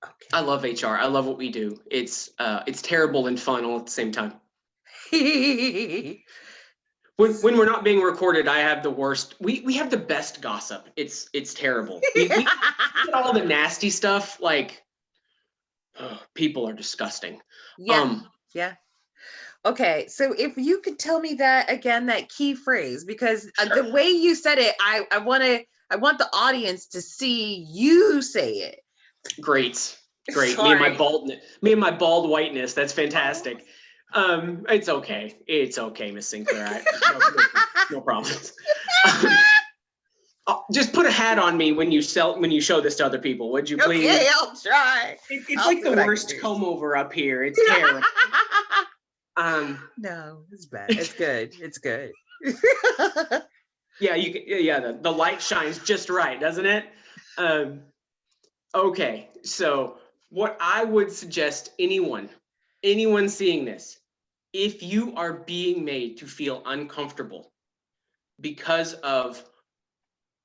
Okay. I love HR. I love what we do. It's terrible and fun all at the same time. When we're not being recorded, I have the worst. We have the best gossip. It's terrible. We get all the nasty stuff. Like, people are disgusting. Yeah. Yeah. Okay, so if you could tell me that again, that key phrase, because Sure. the way you said it, I want the audience to see you say it. Great. Sorry. Me and my bald whiteness. That's fantastic. It's okay, Miss Sinclair. No problems. Just put a hat on me when you show this to other people, would you please? Okay, I'll try. It's like the worst comb over up here. It's terrible. No, it's bad. It's good. It's good. Yeah, the light shines just right, doesn't it? Okay, so what I would suggest anyone seeing this, if you are being made to feel uncomfortable because of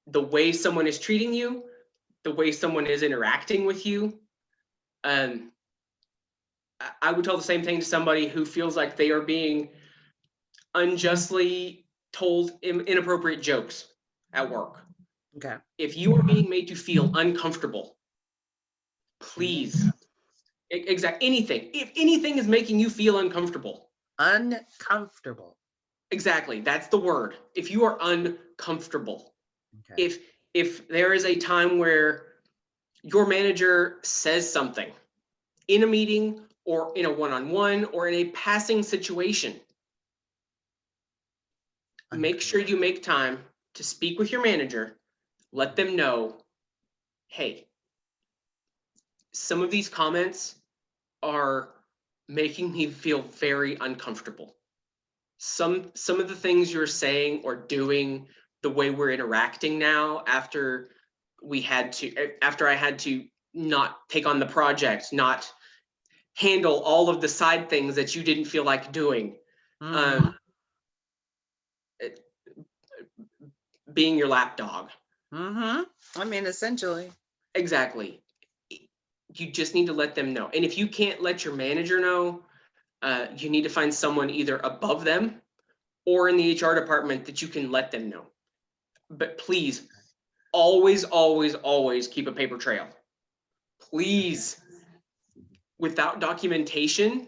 the way someone is treating you, the way someone is interacting with you, I would tell the same thing to somebody who feels like they are being unjustly told inappropriate jokes at work. Okay. If you are being made to feel uncomfortable, please, anything. If anything is making you feel uncomfortable. Uncomfortable. Exactly, that's the word. If you are uncomfortable. Okay. If there is a time where your manager says something in a meeting or in a one-on-one or in a passing situation, make sure you make time to speak with your manager. Let them know, hey, some of these comments are making me feel very uncomfortable. Some of the things you're saying or doing, the way we're interacting now after I had to not take on the project, not handle all of the side things that you didn't feel like doing. Being your lapdog. I mean, essentially. Exactly. You just need to let them know. And if you can't let your manager know, you need to find someone either above them or in the HR department that you can let them know. But please, always, always, always keep a paper trail. Please. Without documentation,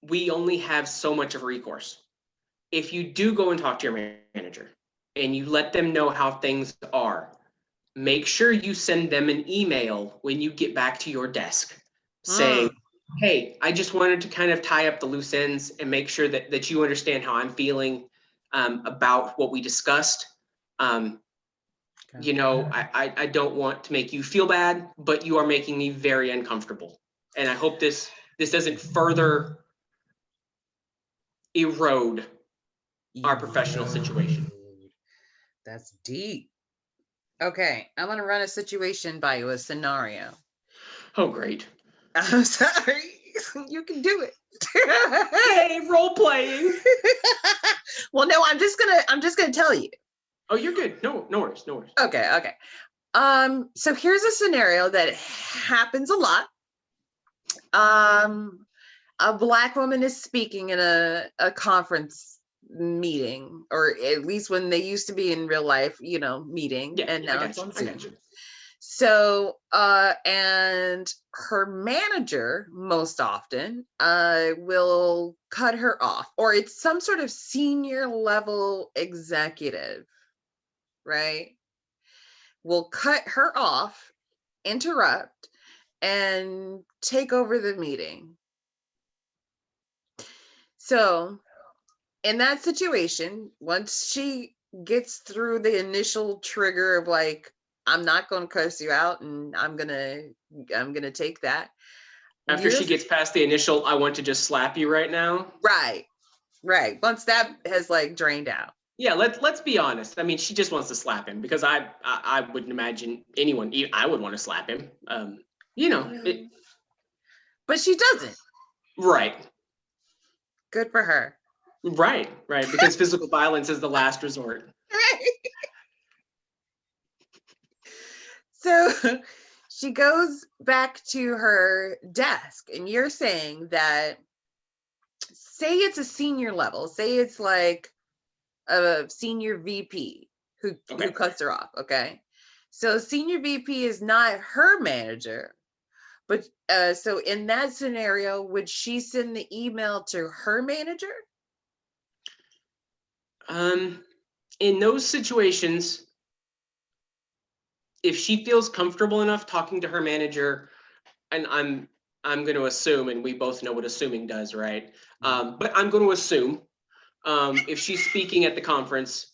we only have so much of a recourse. If you do go and talk to your manager and you let them know how things are, make sure you send them an email when you get back to your desk saying, hey, I just wanted to kind of tie up the loose ends and make sure that you understand how I'm feeling about what we discussed. You know, I don't want to make you feel bad, but you are making me very uncomfortable. And I hope this doesn't further erode our professional situation. That's deep. Okay, I'm gonna run a situation by you, a scenario. Oh, great. I'm sorry. You can do it. Yay, role playing. Well, no, I'm just gonna tell you. Oh, you're good. No worries. Okay. So here's a scenario that happens a lot. A Black woman is speaking in a conference meeting, or at least when they used to be in real life, meeting, and now it's on Zoom. So, and her manager most often will cut her off, or it's some sort of senior level executive, right? Will cut her off, interrupt, and take over the meeting. So in that situation, once she gets through the initial trigger of like, I'm not going to curse you out and I'm going to take that. After she gets past the initial, I want to just slap you right now. Right. Once that has like drained out. Yeah, let's be honest. I mean, she just wants to slap him because I wouldn't imagine anyone, I would want to slap him. But she doesn't. Right. Good for her. Right. Because physical violence is the last resort. Right. So she goes back to her desk, and you're saying that, say it's a senior level, say it's like a senior VP who cuts her off. Okay. So senior VP is not her manager, but so in that scenario, would she send the email to her manager? In those situations, if she feels comfortable enough talking to her manager, and I'm going to assume, and we both know what assuming does, right? But I'm going to assume if she's speaking at the conference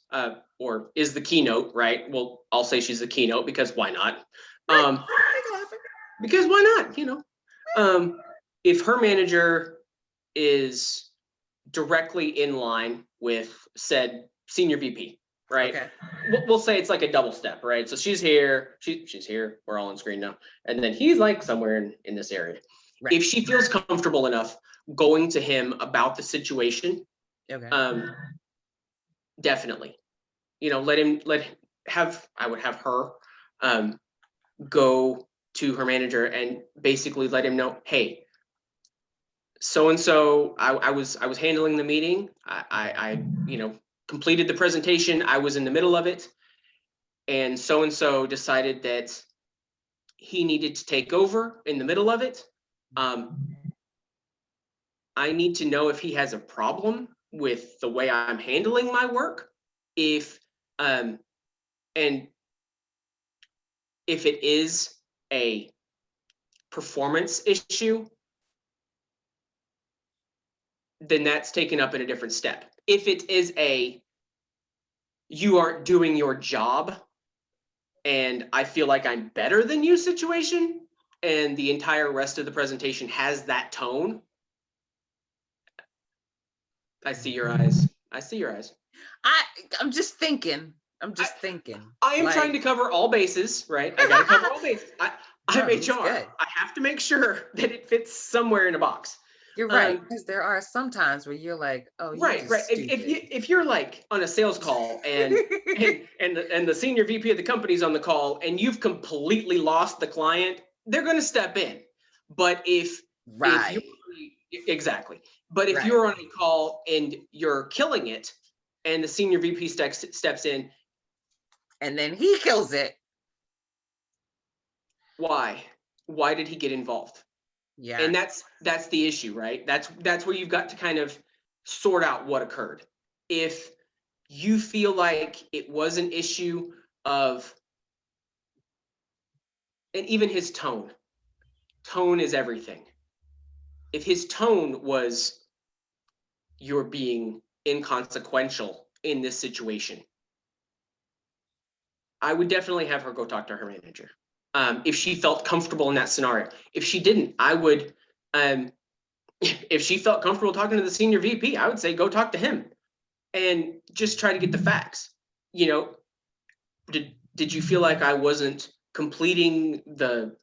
or is the keynote, right? Well, I'll say she's the keynote because why not? Because why not? You know, if her manager is directly in line with said senior VP, right? Okay. We'll say it's like a double step, right? So she's here, she's here, we're all on screen now. And then he's like somewhere in this area. Right. If she feels comfortable enough going to him about the situation, definitely, you know, I would have her go to her manager and basically let him know, hey, so-and-so, I was handling the meeting. I you know, completed the presentation. I was in the middle of it. And so-and-so decided that he needed to take over in the middle of it. I need to know if he has a problem with the way I'm handling my work. And if it is a performance issue, then that's taken up in a different step. If it is you aren't doing your job and I feel like I'm better than you situation, and the entire rest of the presentation has that tone, I see your eyes. I see your eyes. I'm just thinking. I am trying to cover all bases, right? I got to cover all bases. I'm HR. I have to make sure that it fits somewhere in a box. You're right, because there are some times where you're like, oh, right. If you're like on a sales call and the senior VP of the company's on the call and you've completely lost the client, they're going to step in. But if exactly. But if you're on a call and you're killing it, and the senior VP steps in, and then he kills it. Why? Why did he get involved? Yeah. And that's the issue, right? That's where you've got to kind of sort out what occurred. If you feel like it was an issue of, and even his tone is everything. If his tone was, you're being inconsequential in this situation, I would definitely have her go talk to her manager. If she felt comfortable in that scenario. If she didn't, I would, if she felt comfortable talking to the senior VP, I would say go talk to him and just try to get the facts. You know, did you feel like I wasn't completing the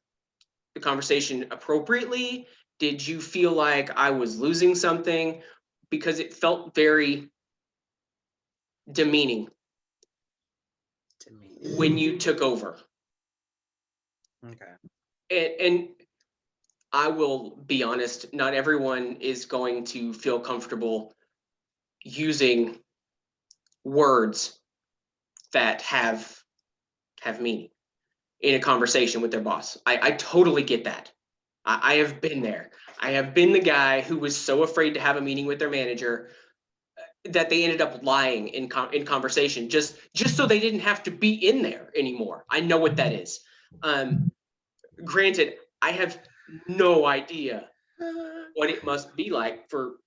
conversation appropriately? Did you feel like I was losing something? Because it felt very demeaning when you took over. Okay. And I will be honest, not everyone is going to feel comfortable using words that have meaning in a conversation with their boss. I totally get that. I have been there. I have been the guy who was so afraid to have a meeting with their manager that they ended up lying in conversation just so they didn't have to be in there anymore. I know what that is. Granted, I have no idea what it must be like for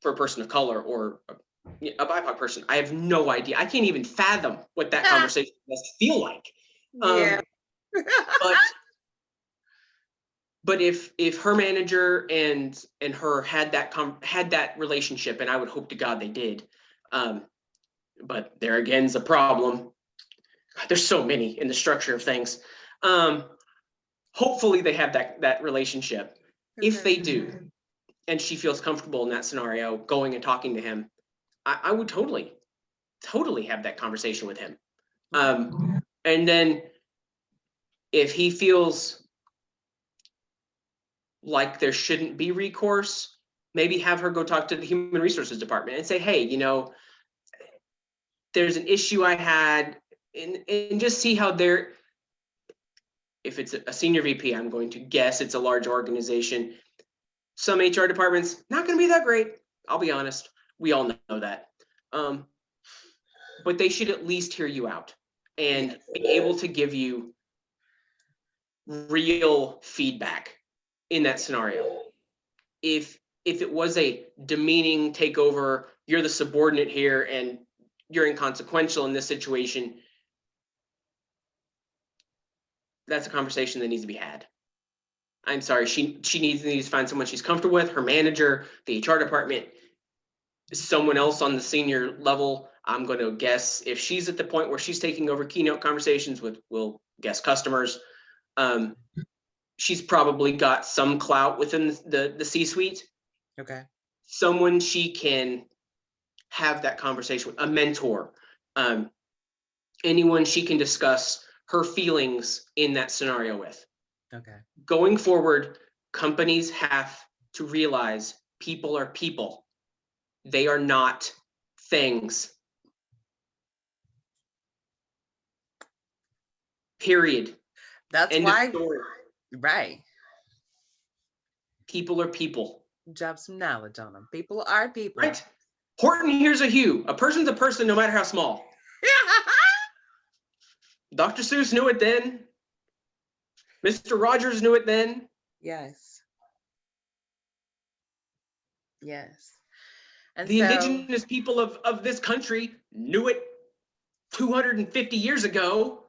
a person of color or a BIPOC person. I have no idea. I can't even fathom what that conversation must feel like. Yeah. But if her manager and her had that relationship, and I would hope to God they did, but there again is a problem. There's so many in the structure of things. Hopefully they have that relationship. If they do, and she feels comfortable in that scenario, going and talking to him, I would totally have that conversation with him. And then If he feels like there shouldn't be recourse, maybe have her go talk to the human resources department and say, hey, there's an issue I had, and just see how they're, if it's a senior VP, I'm going to guess it's a large organization. Some HR departments, not going to be that great. I'll be honest. We all know that. But they should at least hear you out and be able to give you real feedback in that scenario. If it was a demeaning takeover, you're the subordinate here and you're inconsequential in this situation, that's a conversation that needs to be had. I'm sorry, she needs to find someone she's comfortable with, her manager, the HR department, someone else on the senior level. I'm going to guess if she's at the point where she's taking over keynote conversations with, we'll guess, customers, she's probably got some clout within the C-suite. Okay. Someone she can have that conversation with, a mentor, anyone she can discuss her feelings in that scenario with. Okay. Going forward, companies have to realize people are people. They are not things. Period. That's End why. of story. Right. People are people. Drop some knowledge on them. People are people. Right. Horton here's a hue. A person's a person, no matter how small. Dr. Seuss knew it then. Mr. Rogers knew it then. Yes. Yes. And the indigenous people of this country knew it 250 years ago.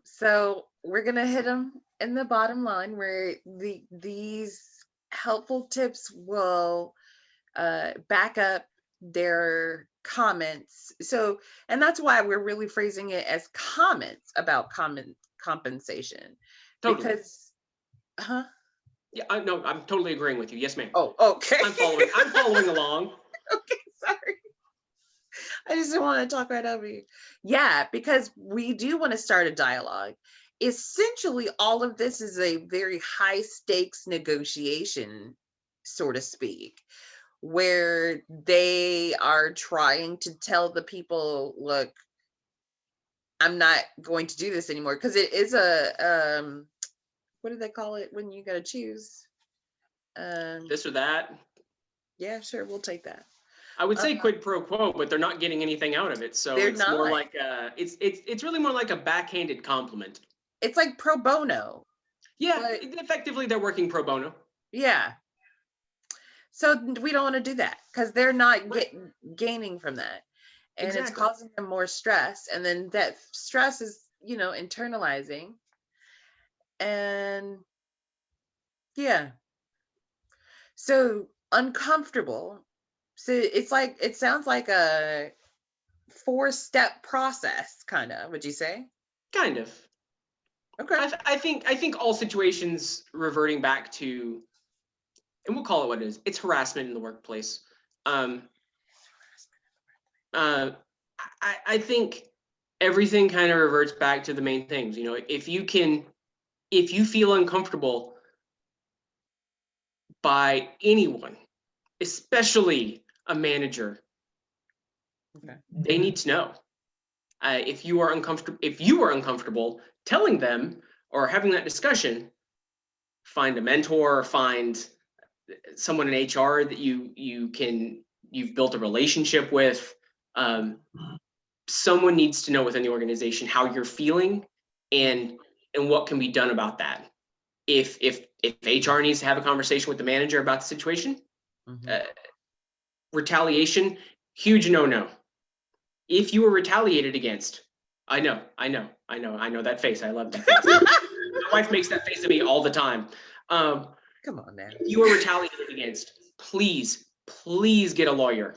So we're gonna hit them in the bottom line where these helpful tips will back up their comments. So, and that's why we're really phrasing it as comments about compensation. Totally. Because, Yeah, no, I'm totally agreeing with you. Yes, ma'am. Oh, okay. I'm following along. Okay, sorry. I just don't want to talk right over you. Yeah, because we do want to start a dialogue. Essentially, all of this is a very high stakes negotiation, so to speak, where they are trying to tell the people, look, I'm not going to do this anymore. Because it is a, what do they call it when you got to choose? This or that? Yeah, sure, we'll take that. I would say quid pro quo, but they're not getting anything out of it. So it's more like it's really more like a backhanded compliment. It's like pro bono. Yeah, effectively they're working pro bono. Yeah. So we don't want to do that because they're not gaining from that. And It's causing them more stress. And then that stress is, internalizing. And yeah. So uncomfortable. So it sounds like a 4-step process, kind of, would you say? Kind of. Okay. I think all situations reverting back to, and we'll call it what it is. It's harassment in the workplace. I think everything kind of reverts back to the main things. If you feel uncomfortable by anyone, especially a manager, they need to know. If you are uncomfortable telling them or having that discussion, find a mentor, find someone in HR that you've built a relationship with. Someone needs to know within the organization how you're feeling and what can be done about that. If HR needs to have a conversation with the manager about the situation, retaliation, huge no. If you were retaliated against, I know that face. I love that face. My wife makes that face at me all the time. Come on now. If you were retaliated against, please get a lawyer.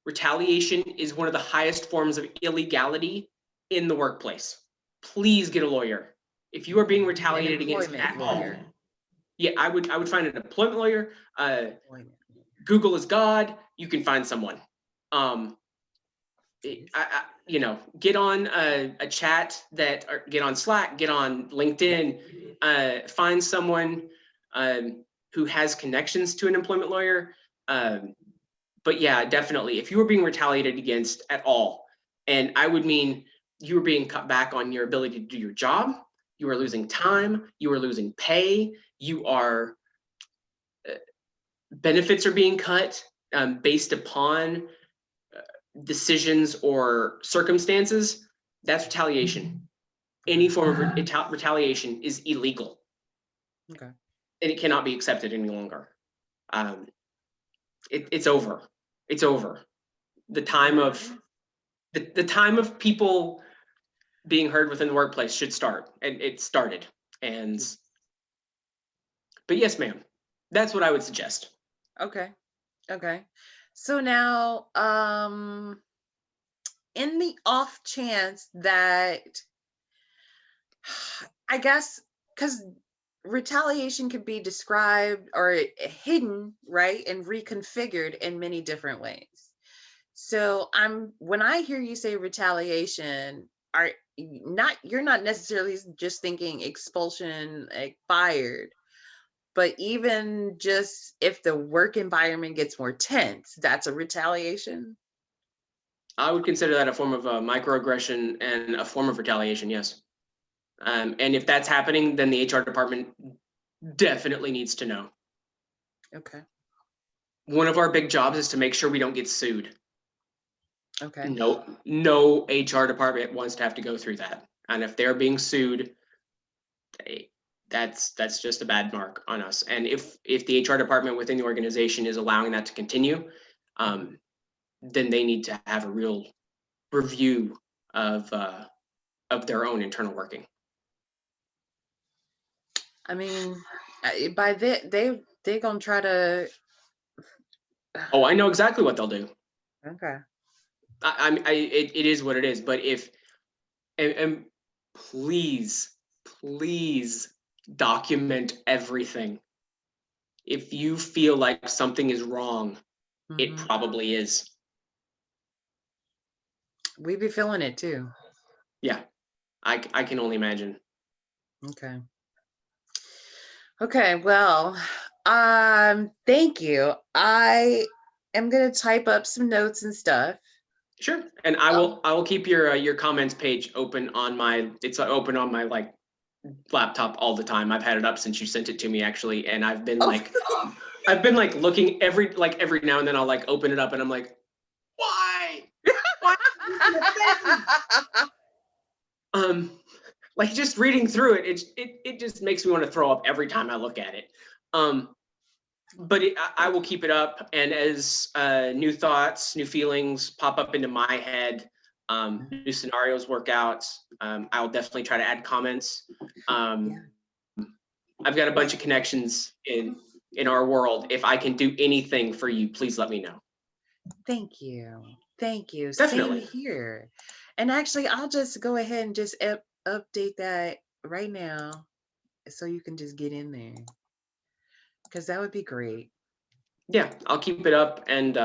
Retaliation is one of the highest forms of illegality in the workplace. Please get a lawyer. If you are being retaliated against at all, I would find an employment lawyer. Google is God. You can find someone. you know, get on a chat that, or get on Slack, get on LinkedIn, find someone who has connections to an employment lawyer. But yeah, definitely, if you were being retaliated against at all, and I would mean you were being cut back on your ability to do your job, you are losing time, you are losing pay, you are benefits are being cut based upon decisions or circumstances, that's retaliation. Any form of retaliation is illegal. Okay. And it cannot be accepted any longer. It's over. It's over. The time of the time of people being heard within the workplace should start, and it started. And but yes, ma'am, that's what I would suggest. Okay. Okay. So now, in the off chance that, I guess, because retaliation could be described or hidden, right, and reconfigured in many different ways. So when I hear you say retaliation, you're not necessarily just thinking expulsion, like fired, but even just if the work environment gets more tense, that's a retaliation. I would consider that a form of microaggression and a form of retaliation, yes. And if that's happening, then the HR department definitely needs to know. Okay. One of our big jobs is to make sure we don't get sued. Okay. No HR department wants to have to go through that. And if they're being sued, that's just a bad mark on us. And if the HR department within the organization is allowing that to continue, then they need to have a real review of their own internal working. I mean, by they gonna try to. Oh, I know exactly what they'll do. Okay. It is what it is. But if and please document everything. If you feel like something is wrong, it probably is. We be feeling it too. Yeah, I can only imagine. Okay. Okay, well, thank you. I am gonna type up some notes and stuff. Sure, and I will keep your comments page open on my. It's open on my like laptop all the time. I've had it up since you sent it to me actually, and I've been I've been like looking every now and then. I'll like open it up and I'm like, why? Like just reading through it, it just makes me want to throw up every time I look at it. But I will keep it up, and as new thoughts, new feelings pop up into my head, new scenarios work out, I'll definitely try to add comments. I've got a bunch of connections in our world. If I can do anything for you, please let me know. Thank you. Thank you. Definitely. Same here. And actually, I'll just go ahead and just update that right now so you can just get in there, because that would be great. Yeah, I'll keep it up, and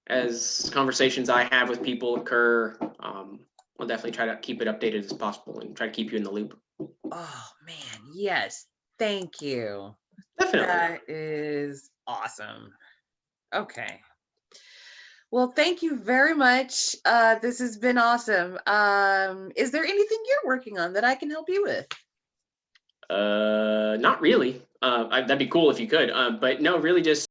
as conversations I have with people occur, I'll definitely try to keep it updated as possible and try to keep you in the loop. Oh man, yes. Thank you. Definitely. That is awesome. Okay. Well, thank you very much. This has been awesome. Is there anything you're working on that I can help you with? Not really. That'd be cool if you could. But no, really just